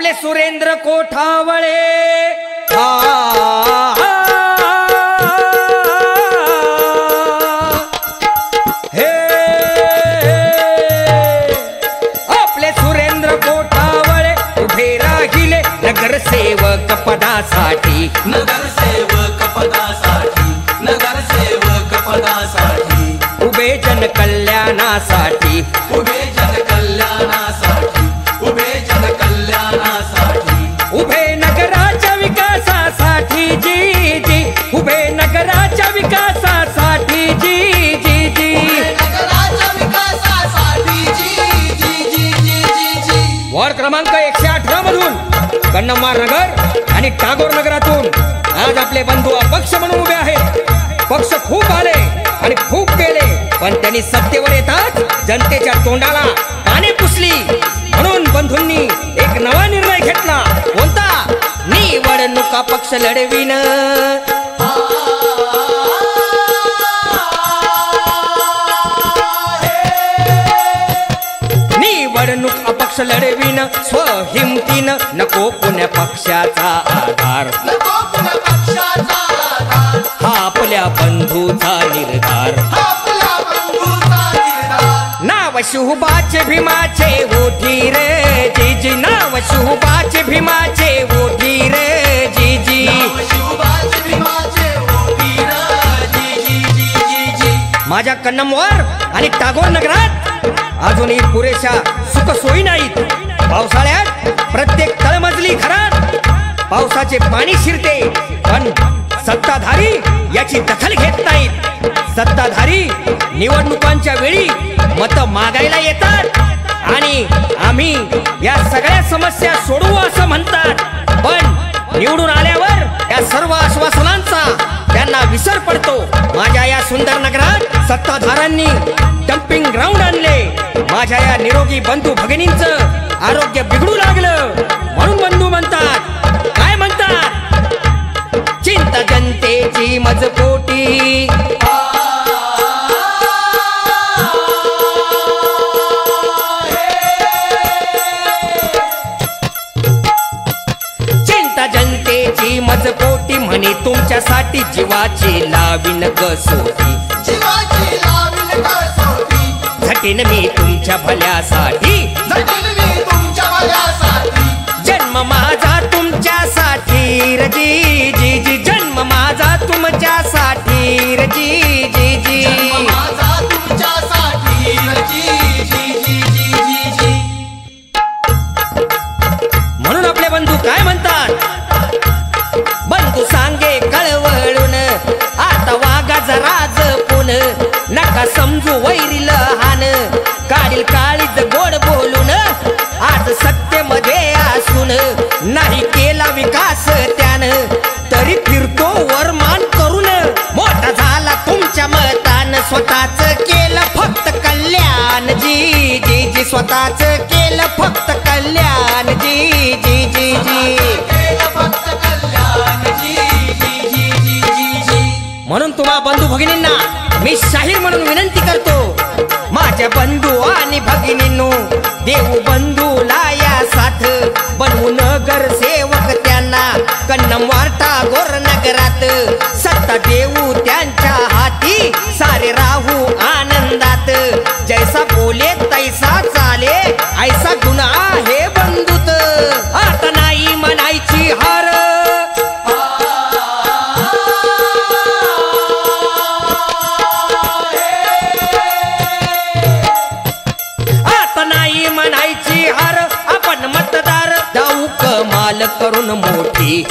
आपले सुरेंद्र कोठावळे हे आपले सुरेंद्र कोठावळे उभे राहिले नगरसेवक पदासाठी उभे जनकल्याणासाठी उभे नगराच्या विकासासाठी जी जी उभे नगराच्या विकासासाठी जी जी जी वॉर्ड क्रमांक 118 मधून कन्नमवार नगर आणि टागोर नगरातून आज आपले बंधू अपक्ष म्हणून उभे आहेत। पक्ष खूप आले आणि खूप गेले पण त्यांनी सत्तेवर येताच जनतेच्या तोंडाला पाने पुसली म्हणून बंधूंनी एक नवा निर्णय घेतला। कोणता? निवडणुका पक्ष लढविन निवडणूक अपक्ष लढविन स्वहिमतीन नको पुण्या पक्षाचा आधार हा आपल्या बंधूचा निर्धार नाव शुभाचे भीमाचे ओठी रे जी जी नाव शुभाचे भीमाचे ओठी रे जी जी माझ्या कन्नमवार आणि टागोर नगरात अजूनही पुरेशा सुख सोयी नाहीत। पावसाळ्यात प्रत्येक तळमजली घरात पावसाचे पाणी शिरते पण सत्ताधारी याची दखल घेत नाहीत। सत्ताधारी निवडणुकांच्या वेळी मत मागायला येतात आणि आम्ही या सगळ्या समस्या सोडवू असं म्हणतात पण निवडून आल्यावर या सर्व आश्वासनांचा त्यांना विसर पडतो। माझ्या या सुंदर नगरात सत्ताधाऱ्यांनी डम्पिंग ग्राउंड आणले। माझ्या या निरोगी बंधू भगिनींचं आरोग्य बिघडू लागलं म्हणून बंधू म्हणतात काय म्हणतात चिंता जनतेची मजपोटी चिंता जनतेची मजपोटी म्हणे तुमच्यासाठी जीवाची लावीन कसोटी झटेन मी तुमच्या भल्यासाठी जन्म माझा तुमच्यासाठी रजी जी जी जन्म माझा तुमच्यासाठी रजी जी जी म्हणून आपले बंधू काय म्हणतात बंधू सांगे कळवळून आता वागा जरा जपून नका समजू वैरी लहान काढील काळीज गोड बोलून आज सत्तेमध्ये असून नाही केला विकास त्यानं तरी फिरतो वरमान करून मोठा झाला तुमच्या मतान स्वतःच केलं फक्त कल्याण जी जी जी स्वतःच केलं फक्त कल्याण जी जी जी जी म्हणून तुम्हा बंधू भगिनींना मी शाहीर म्हणून विनंती करतो माझ्या बंधू आणि भगिनींनो देऊ बंधूला या साथ बनवू नगर सेवक त्यांना कन्नमवार टागोर नगरात सत्ता देऊ त्यांच्या हाती सारे राहू आनंदात जैसा बोले तैसा चाले ऐसा गुण आहे बंधुत आता नाही म्हणायची हार म्हणायची हार आपण मतदार दाऊ कमाल करून मोठी